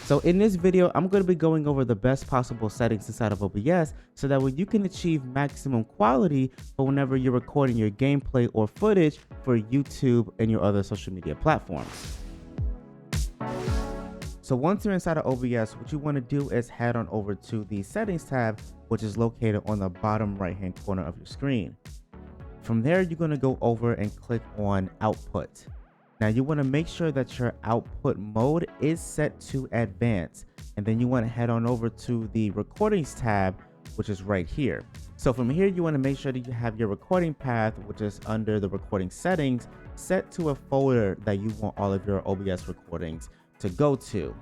So in this video, I'm going to be going over the best possible settings inside of OBS so that way you can achieve maximum quality for whenever you're recording your gameplay or footage for YouTube and your other social media platforms. So once you're inside of OBS, what you want to do is head on over to the settings tab, which is located on the bottom right hand corner of your screen. From there, you're going to go over and click on output. Now you want to make sure that your output mode is set to advanced, and then you want to head on over to the recordings tab, which is right here. So from here, you want to make sure that you have your recording path, which is under the recording settings, set to a folder that you want all of your OBS recordings to go to.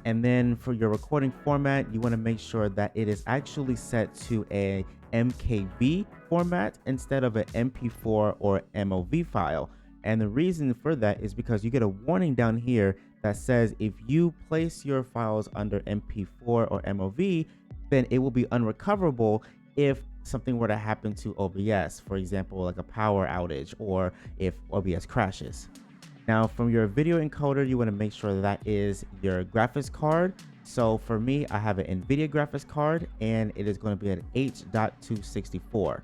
And then for your recording format, you want to make sure that it is actually set to a MKV format instead of an MP4 or MOV file. And the reason for that is because you get a warning down here that says if you place your files under MP4 or MOV, then it will be unrecoverable if something were to happen to OBS, for example, like a power outage or if OBS crashes. Now from your video encoder, you want to make sure that is your graphics card. So for me, I have an NVIDIA graphics card and it is going to be an H.264.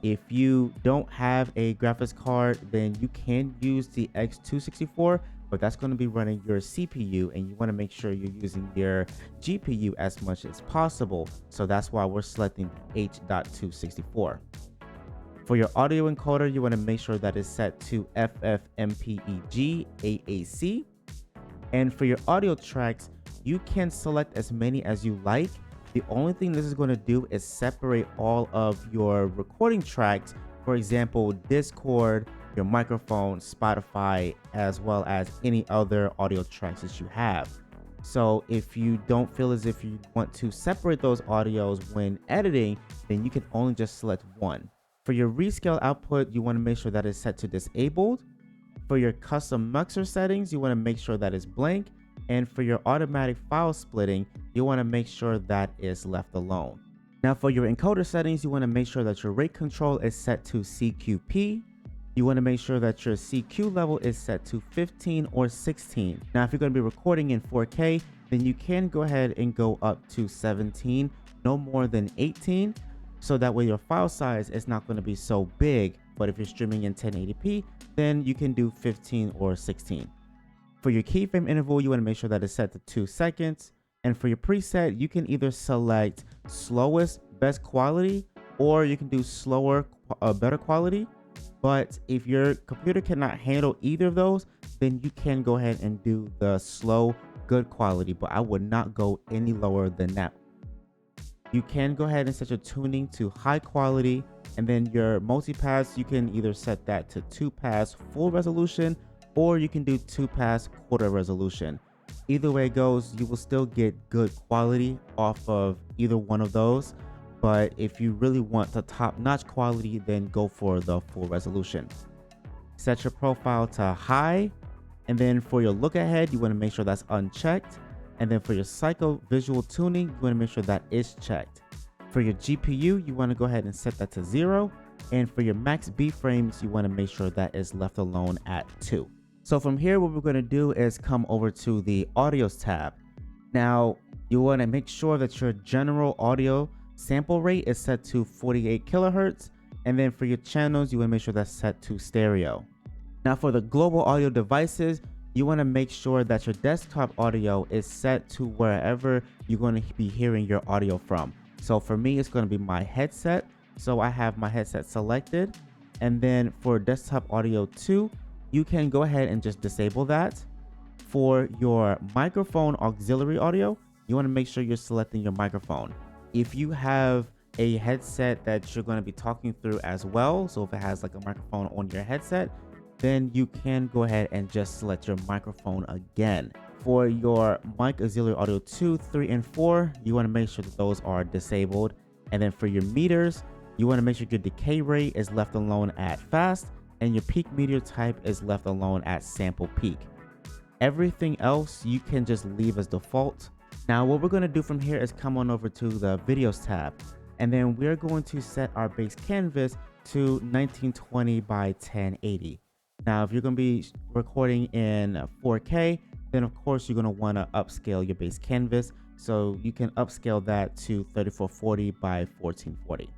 If you don't have a graphics card, then you can use the X264, but that's going to be running your CPU and you want to make sure you're using your GPU as much as possible. So that's why we're selecting H.264. For your audio encoder, you want to make sure that is set to FFmpeg AAC. And for your audio tracks, you can select as many as you like. The only thing this is going to do is separate all of your recording tracks, for example, Discord, your microphone, Spotify, as well as any other audio tracks that you have. So if you don't feel as if you want to separate those audios when editing, then you can only just select one. For your rescale output, you want to make sure that is set to disabled. For your custom mixer settings, you want to make sure that is blank. And for your automatic file splitting, you want to make sure that is left alone. Now for your encoder settings, you want to make sure that your rate control is set to CQP. You want to make sure that your CQ level is set to 15 or 16. Now if you're going to be recording in 4K, then you can go ahead and go up to 17, no more than 18. So that way your file size is not going to be so big. But if you're streaming in 1080p, then you can do 15 or 16. For your keyframe interval, you want to make sure that it's set to 2 seconds. And for your preset, you can either select slowest best quality, or you can do slower better quality. But if your computer cannot handle either of those, then you can go ahead and do the slow good quality, but I would not go any lower than that. You can go ahead and set your tuning to high quality, and then your multipass, you can either set that to 2-pass full resolution, or you can do 2-pass quarter resolution. Either way it goes, you will still get good quality off of either one of those. But if you really want the top-notch quality, then go for the full resolution. Set your profile to high, and then for your look ahead, you want to make sure that's unchecked. And then for your psycho visual tuning, you want to make sure that is checked. For your GPU, you want to go ahead and set that to 0. And for your max B frames, you want to make sure that is left alone at 2. So from here, what we're going to do is come over to the audios tab. Now, you want to make sure that your general audio sample rate is set to 48 kilohertz. And then for your channels, you want to make sure that's set to stereo. Now for the global audio devices, you want to make sure that your desktop audio is set to wherever you're going to be hearing your audio from. So for me, it's going to be my headset. So I have my headset selected. And then for desktop audio 2, you can go ahead and just disable that. For your microphone auxiliary audio, you want to make sure you're selecting your microphone. If you have a headset that you're going to be talking through as well, so if it has like a microphone on your headset, then you can go ahead and just select your microphone again. For your mic auxiliary audio 2, 3, and 4, you want to make sure that those are disabled. And then for your meters, you want to make sure your decay rate is left alone at fast, and your peak meter type is left alone at sample peak. Everything else you can just leave as default. Now what we're going to do from here is come on over to the videos tab, and then we're going to set our base canvas to 1920 by 1080. Now if you're going to be recording in 4K, then of course you're going to want to upscale your base canvas. So you can upscale that to 3440 by 1440.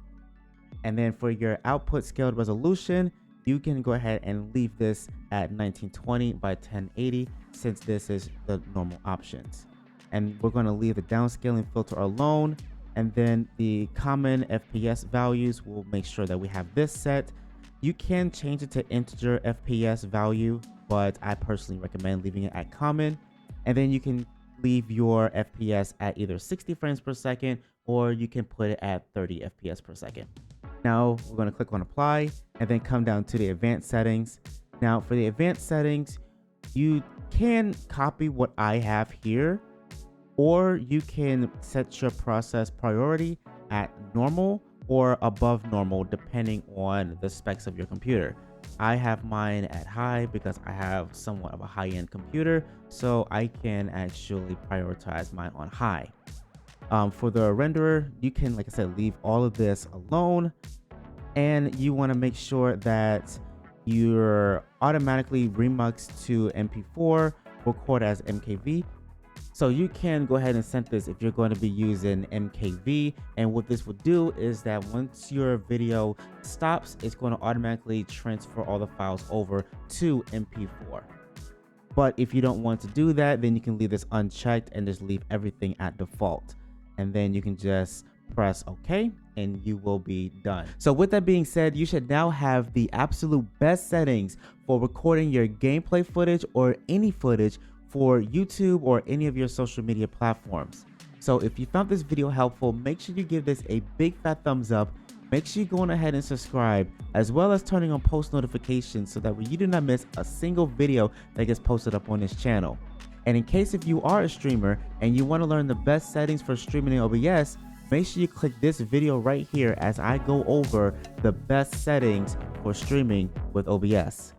And then for your output scaled resolution, you can go ahead and leave this at 1920 by 1080 since this is the normal options. And we're going to leave the downscaling filter alone. And then the common FPS values, we'll make sure that we have this set. You can change it to integer FPS value, but I personally recommend leaving it at common. And then you can leave your FPS at either 60 frames per second, or you can put it at 30 FPS per second. Now we're going to click on apply and then come down to the advanced settings. Now for the advanced settings, you can copy what I have here, or you can set your process priority at normal or above normal depending on the specs of your computer. I have mine at high because I have somewhat of a high-end computer, so I can actually prioritize mine on high. For the renderer, you can, like I said, leave all of this alone, and you want to make sure that you're automatically remixed to MP4, record as MKV. So you can go ahead and set this if you're going to be using MKV, and what this will do is that once your video stops, it's going to automatically transfer all the files over to MP4. But if you don't want to do that, then you can leave this unchecked and just leave everything at default, and then you can just press OK and you will be done. So with that being said, you should now have the absolute best settings for recording your gameplay footage or any footage for YouTube or any of your social media platforms. So if you found this video helpful, make sure you give this a big fat thumbs up. Make sure you go on ahead and subscribe, as well as turning on post notifications so that way you do not miss a single video that gets posted up on this channel. And in case if you are a streamer and you want to learn the best settings for streaming in OBS, make sure you click this video right here as I go over the best settings for streaming with OBS.